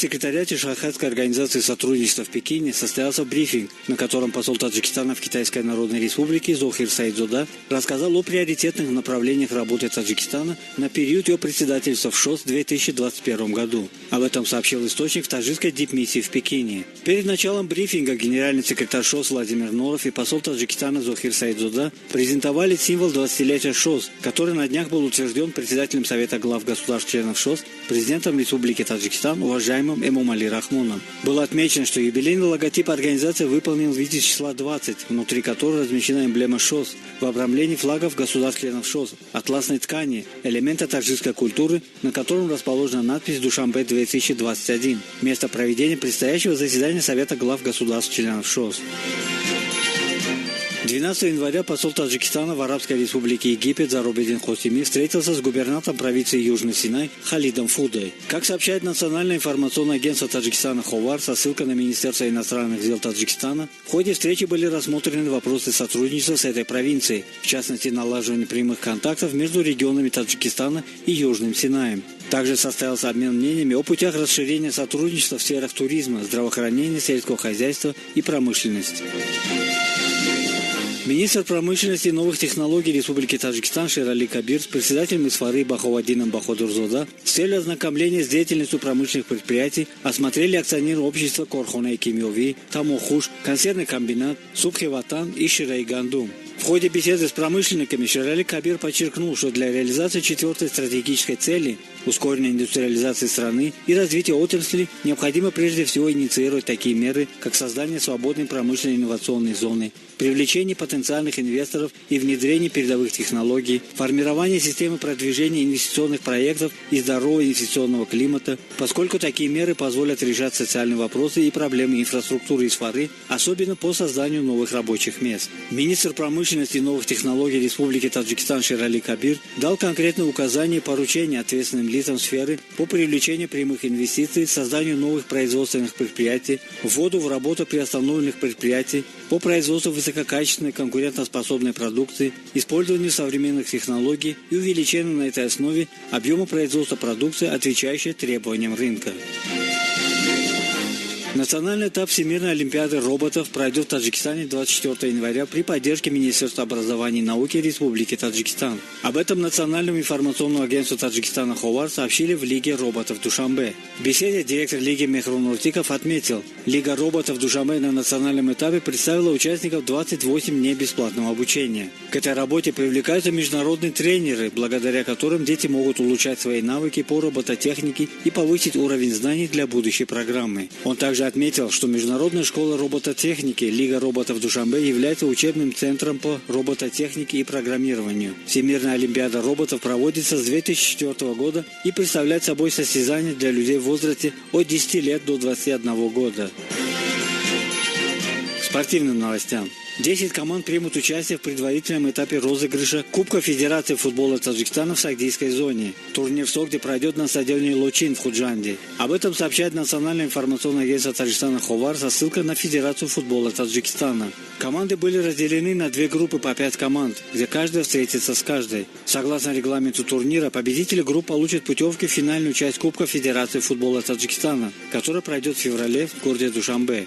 секретариате Шанхайской организации сотрудничества в Пекине состоялся брифинг, на котором посол Таджикистана в Китайской Народной Республике Зохир Сайдзода рассказал о приоритетных направлениях работы Таджикистана на период его председательства в ШОС в 2021 году. Об этом сообщил источник в таджикской дипмиссии в Пекине. Перед началом брифинга генеральный секретарь ШОС Владимир Норов и посол Таджикистана Зохир Сайдзода презентовали символ 20-летия ШОС, который на днях был утвержден председателем Совета глав государств-членов ШОС, президентом Республики Таджикистан, уважаемым Эмомали Рахмоном. Было отмечено, что юбилейный логотип организации выполнен в виде числа 20, внутри которого размещена эмблема ШОС в обрамлении флагов государств-членов ШОС, атласной ткани, элемента таджикской культуры, на котором расположена надпись «Душанбе-2021», место проведения предстоящего заседания Совета глав государств-членов ШОС. 12 января посол Таджикистана в Арабской Республике Египет Зарубедин Хосими встретился с губернатором провинции Южный Синай Халидом Фудой. Как сообщает Национальное информационное агентство Таджикистана Ховар со ссылкой на Министерство иностранных дел Таджикистана, в ходе встречи были рассмотрены вопросы сотрудничества с этой провинцией, в частности налаживание прямых контактов между регионами Таджикистана и Южным Синаем. Также состоялся обмен мнениями о путях расширения сотрудничества в сферах туризма, здравоохранения, сельского хозяйства и промышленности. Министр промышленности и новых технологий Республики Таджикистан Шерали Кабир с председателем ИСФАРы Баховадином Баходурзода с целью ознакомления с деятельностью промышленных предприятий осмотрели акционеры общества Корхонай Кимьови, Тамохуш, консервный комбинат, Субхиватан и Ширайгандум. В ходе беседы с промышленниками Шерали Кабир подчеркнул, что для реализации 4-й стратегической цели ускоренной индустриализации страны и развития отрасли необходимо прежде всего инициировать такие меры, как создание свободной промышленной инновационной зоны, привлечение потенциальных инвесторов и внедрение передовых технологий, формирование системы продвижения инвестиционных проектов и здорового инвестиционного климата, поскольку такие меры позволят решать социальные вопросы и проблемы инфраструктуры ИСФАРы, особенно по созданию новых рабочих мест. Министр промышленности и новых технологий Республики Таджикистан Шерали Кабир дал конкретные указания и поручения ответственным лицам сферы по привлечению прямых инвестиций, созданию новых производственных предприятий, вводу в работу приостановленных предприятий, по производству высококачественной конкурентоспособной продукции, использованию современных технологий и увеличению на этой основе объема производства продукции, отвечающей требованиям рынка. Национальный этап Всемирной Олимпиады роботов пройдет в Таджикистане 24 января при поддержке Министерства образования и науки Республики Таджикистан. Об этом Национальному информационному агентству Таджикистана Ховар сообщили в Лиге роботов Душанбе. В беседе директор Лиги Мехрун Нуртиков отметил, Лига роботов Душанбе на национальном этапе представила участников 28 дней бесплатного обучения. К этой работе привлекаются международные тренеры, благодаря которым дети могут улучшать свои навыки по робототехнике и повысить уровень знаний для будущей программы. Он также отметил, что Международная школа робототехники Лига роботов Душанбе является учебным центром по робототехнике и программированию. Всемирная Олимпиада роботов проводится с 2004 года и представляет собой состязание для людей в возрасте от 10 лет до 21 года. К спортивным новостям. 10 команд примут участие в предварительном этапе розыгрыша Кубка Федерации футбола Таджикистана в Сагдийской зоне. Турнир в Согде пройдет на стадионе Лочин в Худжанде. Об этом сообщает Национальное информационное агентство Таджикистана Ховар со ссылкой на Федерацию футбола Таджикистана. Команды были разделены на 2 группы по 5 команд, где каждая встретится с каждой. Согласно регламенту турнира, победители групп получат путевки в финальную часть Кубка Федерации футбола Таджикистана, которая пройдет в феврале в городе Душанбе.